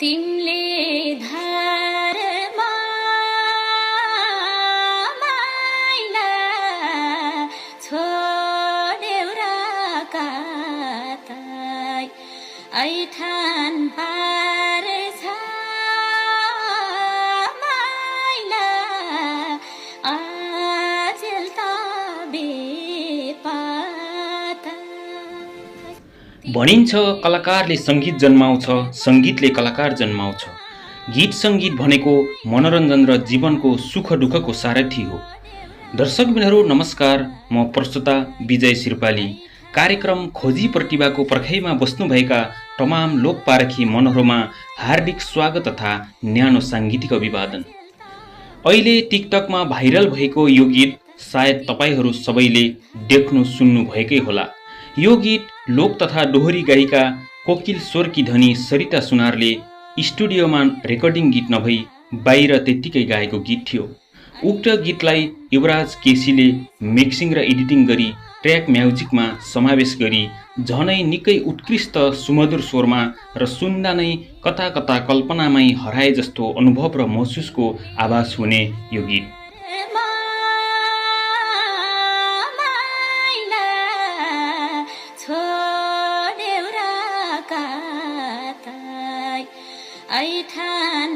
तिमीले धारमा माइला छोड्यौ र कतै ऐठान पार्छ माइला आजेल त बेपत्ता। भनिन्छ कलाकारले सङ्गीत जन्माउँछ, सङ्गीतले कलाकार जन्माउँछ। गीत सङ्गीत भनेको मनोरञ्जन र जीवनको सुख दुःखको सारथी हो। दर्शकबिनहरू नमस्कार, म प्रस्तुता विजय सिरपाली। कार्यक्रम खोजी प्रतिभाको पर्खाइमा बस्नुभएका तमाम लोकपारखी मनहरूमा हार्दिक स्वागत तथा न्यानो साङ्गीतिक अभिवादन। अहिले टिकटकमा भाइरल भएको यो गीत सायद तपाईहरू सबैले देख्नु सुन्नु भएकै होला। यो गीत लोक तथा दोहोरी गायिका कोकिल स्वरकी धनी सरिता सुनारले स्टुडियोमा रेकर्डिङ गीत नभई बाहिर त्यत्तिकै गाएको गीत थियो। उक्त गीतलाई युवराज केसीले मिक्सिङ र एडिटिङ गरी ट्र्याक म्युजिकमा समावेश गरी झनै निकै उत्कृष्ट सुमधुर स्वरमा र सुन्दा नै कता कता कल्पनामै हराए जस्तो अनुभव र महसुसको आभास हुने यो गीत। ऐठान